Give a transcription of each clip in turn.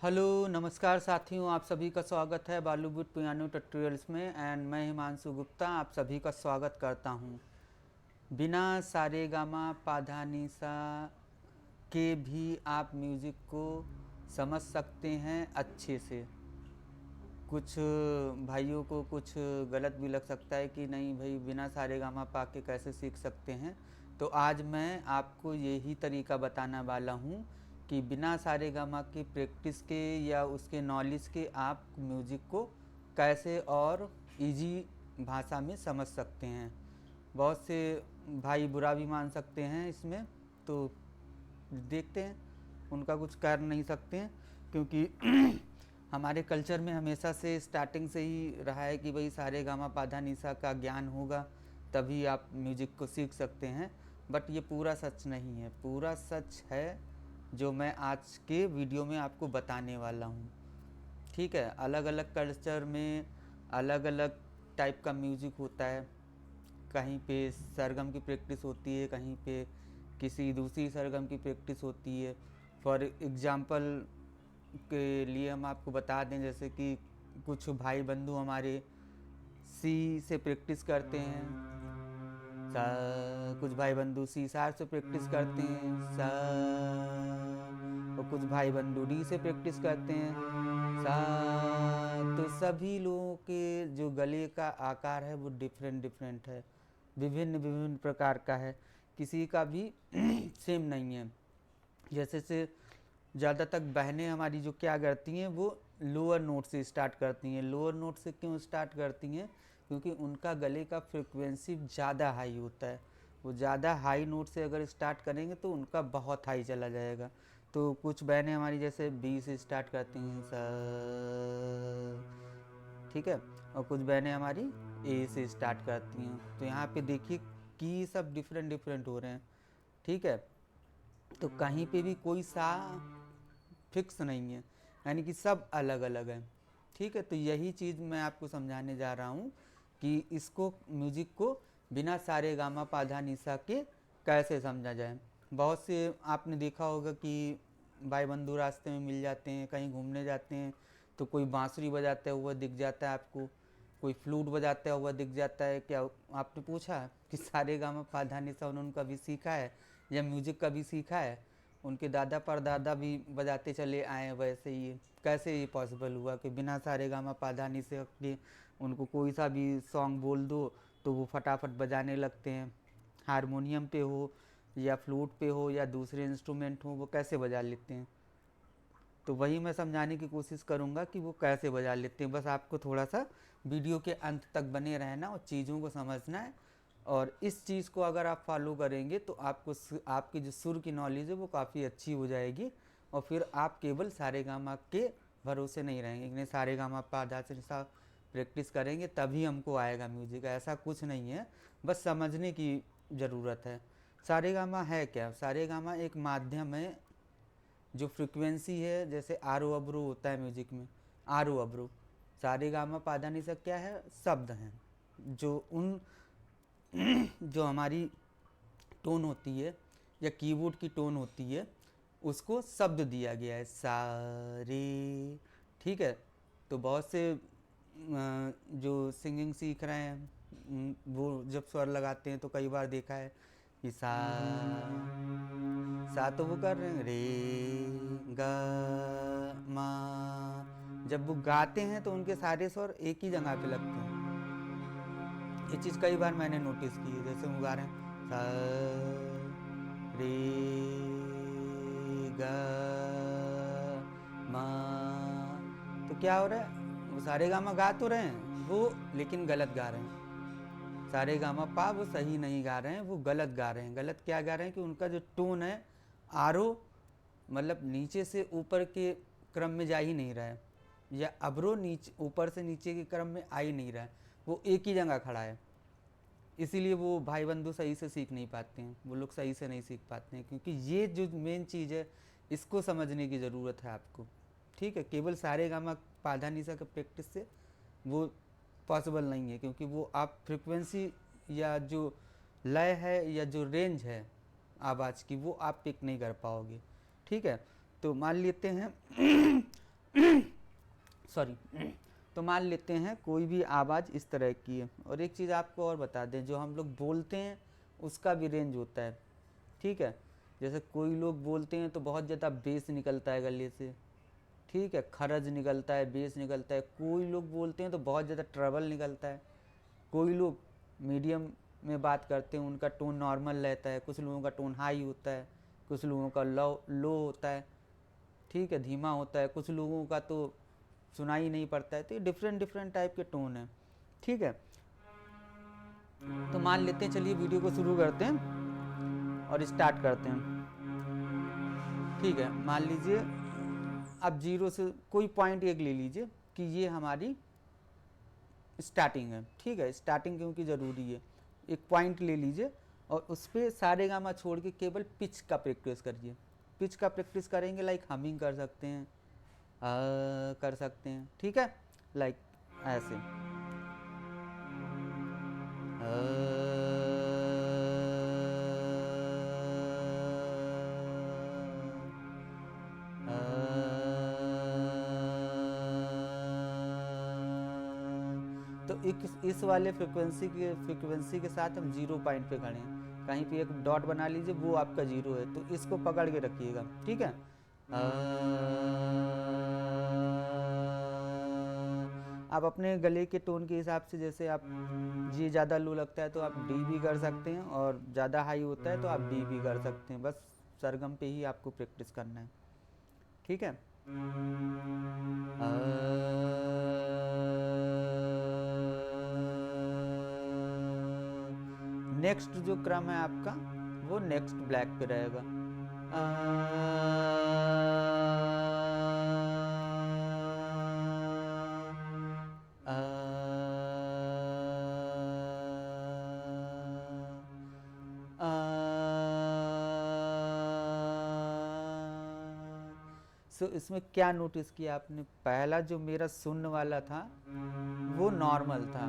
Hello नमस्कार साथियों, आप सभी का स्वागत है बॉलीवुड पियानो ट्यूटोरियल्स में। एंड मैं हिमांशु गुप्ता आप सभी का स्वागत करता हूं। बिना सारे गामा पाधा निसा के भी आप म्यूज़िक को समझ सकते हैं अच्छे से। कुछ भाइयों को कुछ गलत भी लग सकता है कि नहीं भाई, बिना सारे गामा पा के कैसे सीख सकते हैं। तो आज मैं आपको यही तरीका बताने वाला हूँ कि बिना सारे गामा की प्रैक्टिस के या उसके नॉलेज के आप म्यूज़िक को कैसे और इजी भाषा में समझ सकते हैं। बहुत से भाई बुरा भी मान सकते हैं इसमें, तो देखते हैं, उनका कुछ कर नहीं सकते हैं क्योंकि हमारे कल्चर में हमेशा से स्टार्टिंग से ही रहा है कि भाई सारे गामा पाधा निसा का ज्ञान होगा तभी आप म्यूज़िक को सीख सकते हैं। बट ये पूरा सच नहीं है, पूरा सच है जो मैं आज के वीडियो में आपको बताने वाला हूँ। ठीक है, अलग अलग कल्चर में अलग अलग टाइप का म्यूज़िक होता है। कहीं पे सरगम की प्रैक्टिस होती है, कहीं पे किसी दूसरी सरगम की प्रैक्टिस होती है। फॉर एग्ज़ाम्पल के लिए हम आपको बता दें, जैसे कि कुछ भाई बंधु हमारे सी से प्रैक्टिस करते हैं सा, कुछ भाई बंधु सी शार्प से प्रैक्टिस करते हैं सा, और कुछ भाई बंधु डी से प्रैक्टिस करते हैं सा। तो सभी लोगों के जो गले का आकार है वो डिफरेंट डिफरेंट है, विभिन्न विभिन्न प्रकार का है, किसी का भी सेम नहीं है। जैसे से ज़्यादातर बहनें हमारी जो क्या करती हैं, वो लोअर नोट से स्टार्ट करती हैं। लोअर नोट से क्यों स्टार्ट करती हैं? क्योंकि उनका गले का फ्रिक्वेंसी ज़्यादा हाई होता है। वो ज़्यादा हाई नोट से अगर स्टार्ट करेंगे तो उनका बहुत हाई चला जाएगा। तो कुछ बहनें हमारी जैसे बी से स्टार्ट करती हैं सा, ठीक है, और कुछ बहनें हमारी ए से स्टार्ट करती हैं। तो यहाँ पे देखिए कि सब डिफरेंट डिफरेंट हो रहे हैं। ठीक है, तो कहीं पे भी कोई सा फिक्स नहीं है, यानी कि सब अलग अलग है। ठीक है, तो यही चीज़ मैं आपको समझाने जा रहा हूँ कि इसको म्यूज़िक को बिना सारे गामा पाधा निसा के कैसे समझा जाए। बहुत से आपने देखा होगा कि भाई बंधु रास्ते में मिल जाते हैं, कहीं घूमने जाते हैं तो कोई बांसुरी बजाता हुआ दिख जाता है आपको, कोई फ्लूट बजाता हुआ दिख जाता है। क्या आपने पूछा कि सारे गामा पाधा निसा उन्होंने कभी सीखा है या म्यूज़िक कभी सीखा है? उनके दादा परदादा भी बजाते चले आए, वैसे ही कैसे ये पॉसिबल हुआ कि बिना सारे गामा पाधा निसा के उनको कोई सा भी सॉन्ग बोल दो तो वो फटाफट बजाने लगते हैं। हारमोनियम पे हो या फ्लूट पे हो या दूसरे इंस्ट्रूमेंट हो, वो कैसे बजा लेते हैं? तो वही मैं समझाने की कोशिश करूँगा कि वो कैसे बजा लेते हैं। बस आपको थोड़ा सा वीडियो के अंत तक बने रहना और चीज़ों को समझना है। और इस चीज़ को अगर आप फॉलो करेंगे तो आपको आपकी जो सुर की नॉलेज है वो काफ़ी अच्छी हो जाएगी। और फिर आप केवल सारे गामा के भरोसे नहीं रहेंगे, नहीं सारे गामा पाधा से सा प्रैक्टिस करेंगे तभी हमको आएगा म्यूज़िक, ऐसा कुछ नहीं है। बस समझने की ज़रूरत है। सारे गामा है क्या? सारे गामा एक माध्यम है, जो फ्रिक्वेंसी है, जैसे आरो अब्रो होता है म्यूजिक में, आरो अब्रो। सारे गामा पाधा निसा क्या है? शब्द हैं जो उन जो हमारी टोन होती है या कीबोर्ड की टोन होती है उसको शब्द दिया गया है सारे। ठीक है, तो बहुत से जो सिंगिंग सीख रहे हैं वो जब स्वर लगाते हैं तो कई बार देखा है कि सा तो वो कर रहे हैं रे गा मा। जब वो गाते हैं तो उनके सारे स्वर एक ही जगह पे लगते हैं। ये चीज़ कई बार मैंने नोटिस की है। जैसे वो गा रहे हैं सा रे गा मा, तो क्या हो रहा है, वो सारे गामा गा तो रहे हैं वो, लेकिन गलत गा रहे हैं। सारे गामा पा वो सही नहीं गा रहे हैं, वो गलत गा रहे हैं। गलत क्या गा रहे हैं कि उनका जो टोन है आरो, मतलब नीचे से ऊपर के क्रम में जा ही नहीं रहा है, या अब्रो नीचे ऊपर से नीचे के क्रम में आ ही नहीं रहा है, वो एक ही जगह खड़ा है। इसीलिए वो भाई बंधु सही से सीख नहीं पाते हैं, वो लोग सही से नहीं सीख पाते हैं, क्योंकि ये जो मेन चीज़ है इसको समझने की ज़रूरत है आपको। ठीक है, केवल सारे गामा पाधा निसा के प्रैक्टिस से वो पॉसिबल नहीं है, क्योंकि वो आप फ्रिक्वेंसी या जो लय है या जो रेंज है आवाज़ की वो आप पिक नहीं कर पाओगे। ठीक है, तो मान लेते हैं सॉरी। तो मान लेते हैं कोई भी आवाज़ इस तरह की है, और एक चीज़ आपको और बता दें, जो हम लोग बोलते हैं उसका भी रेंज होता है, ठीक है। जैसे कोई लोग बोलते हैं तो बहुत ज़्यादा बेस निकलता है गले से, ठीक है, खरज निकलता है, बेस निकलता है। कोई लोग बोलते हैं तो बहुत ज़्यादा ट्रबल निकलता है। कोई लोग मीडियम में बात करते हैं, उनका टोन नॉर्मल रहता है। कुछ लोगों का टोन हाई होता है, कुछ लोगों का लो होता है, ठीक है, धीमा होता है। कुछ लोगों का तो सुनाई नहीं पड़ता है। तो ये डिफरेंट डिफरेंट टाइप के टोन है, ठीक है। तो मान लेते हैं, चलिए वीडियो को शुरू करते हैं और स्टार्ट करते हैं, ठीक है। मान लीजिए अब 0 से कोई पॉइंट एक ले लीजिए कि ये हमारी स्टार्टिंग है, ठीक है। स्टार्टिंग क्योंकि ज़रूरी है। एक पॉइंट ले लीजिए और उस पर सारे गामा छोड़ के केवल पिच का प्रैक्टिस करिए। पिच का प्रैक्टिस करेंगे, लाइक हमिंग कर सकते हैं, कर सकते हैं, ठीक है, लाइक ऐसे। तो इस वाले फ्रिक्वेंसी के साथ हम 0 पॉइंट पे खड़े हैं। कहीं पे एक डॉट बना लीजिए, वो आपका 0 है, तो इसको पकड़ के रखिएगा, ठीक है। आप अपने गले के टोन के हिसाब से, जैसे आप जी ज़्यादा लो लगता है तो आप डी भी कर सकते हैं, और ज़्यादा हाई होता है तो आप बी भी कर सकते हैं। बस सरगम पे ही आपको प्रैक्टिस करना है, ठीक है। नेक्स्ट जो क्रम है आपका, वो नेक्स्ट ब्लैक पे रहेगा। सो इसमें क्या नोटिस किया आपने, पहला जो मेरा शून्य वाला था वो नॉर्मल था,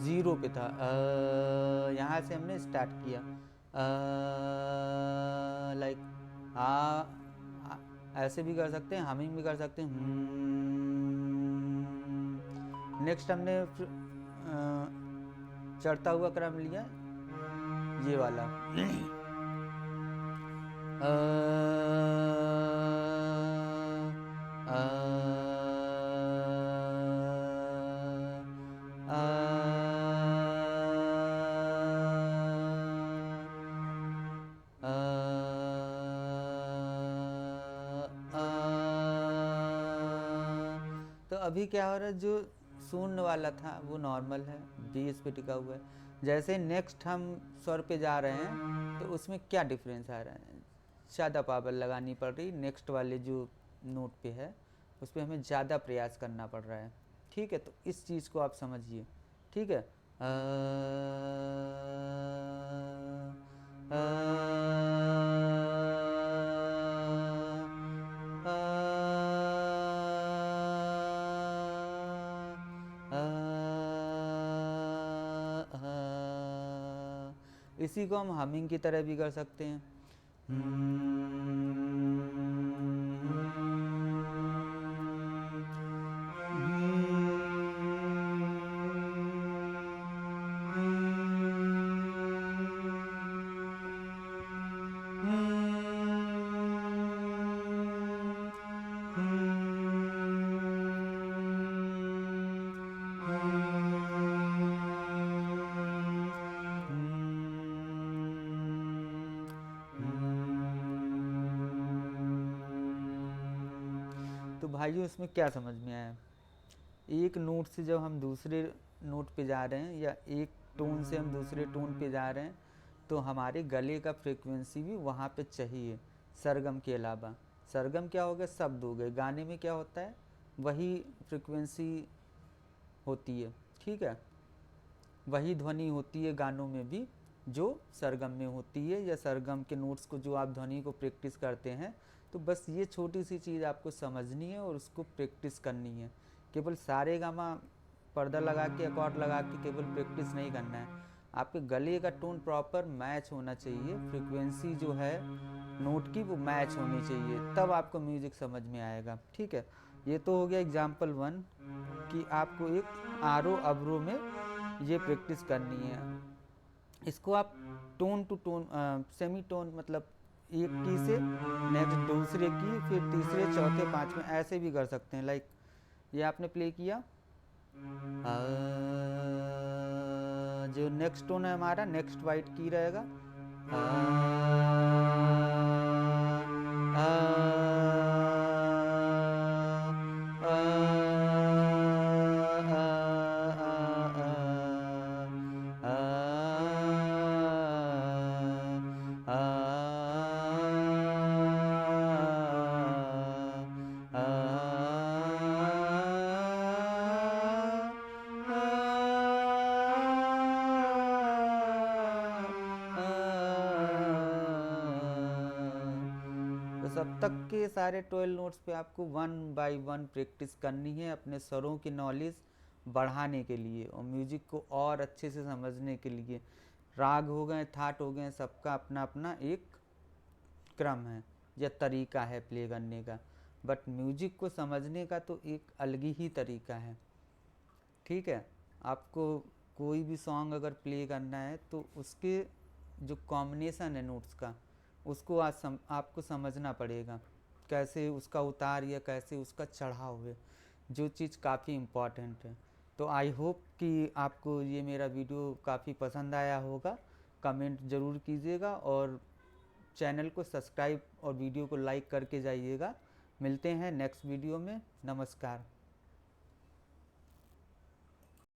0 पे था। यहाँ से हमने स्टार्ट किया, लाइक ऐसे भी कर सकते हैं, हमिंग भी कर सकते हैं। नेक्स्ट हमने चढ़ता हुआ क्रम लिया, ये वाला। तो अभी क्या हो रहा है, जो शून्य वाला था वो नॉर्मल है, बेस पे टिका हुआ है। जैसे नेक्स्ट हम स्वर पे जा रहे हैं तो उसमें क्या डिफरेंस आ रहा है, ज़्यादा पावर लगानी पड़ रही, नेक्स्ट वाले जो नोट पे है उस पर हमें ज़्यादा प्रयास करना पड़ रहा है, ठीक है। तो इस चीज़ को आप समझिए, ठीक है। इसी को हम हमिंग की तरह भी कर सकते हैं। तो भाइयों, इसमें क्या समझ में आया, एक नोट से जब हम दूसरे नोट पे जा रहे हैं, या एक टोन से हम दूसरे टोन पे जा रहे हैं, तो हमारे गले का फ्रीक्वेंसी भी वहाँ पे चाहिए, सरगम के अलावा। सरगम क्या हो गया, शब्द हो गए, गाने में क्या होता है वही फ्रीक्वेंसी होती है, ठीक है, वही ध्वनि होती है गानों में भी जो सरगम में होती है, या सरगम के नोट्स को जो आप ध्वनि को प्रैक्टिस करते हैं। तो बस ये छोटी सी चीज़ आपको समझनी है और उसको प्रैक्टिस करनी है। केवल सारे गामा पर्दा लगा के, अकॉर्ड लगा के केवल प्रैक्टिस नहीं करना है, आपके गले का टोन प्रॉपर मैच होना चाहिए, फ्रीक्वेंसी जो है नोट की वो मैच होनी चाहिए, तब आपको म्यूज़िक समझ में आएगा, ठीक है। ये तो हो गया एग्जाम्पल 1 कि आपको एक आरो अवरो में ये प्रैक्टिस करनी है। इसको आप tone to tone, semi tone, मतलब एक की से नेक्स्ट दूसरे की, फिर तीसरे चौथे पांचवें ऐसे भी कर सकते हैं। लाइक ये आपने प्ले किया, जो नेक्स्ट टोन है हमारा, नेक्स्ट वाइट की रहेगा, अब तक के सारे 12 नोट्स पे आपको 1 बाय 1 प्रैक्टिस करनी है अपने स्वरों की नॉलेज बढ़ाने के लिए और म्यूजिक को और अच्छे से समझने के लिए। राग हो गए, थाट हो गए, सबका अपना अपना एक क्रम है या तरीका है प्ले करने का, बट म्यूजिक को समझने का तो एक अलग ही तरीका है। ठीक है, आपको कोई भी सॉन्ग अगर प्ले करना है तो उसके जो कॉम्बिनेशन है नोट्स का, उसको आपको समझना पड़ेगा, कैसे उसका उतार या कैसे उसका चढ़ाव है, जो चीज़ काफ़ी इम्पॉर्टेंट है। तो आई होप कि आपको ये मेरा वीडियो काफ़ी पसंद आया होगा। कमेंट ज़रूर कीजिएगा और चैनल को सब्सक्राइब और वीडियो को लाइक करके जाइएगा। मिलते हैं नेक्स्ट वीडियो में। नमस्कार।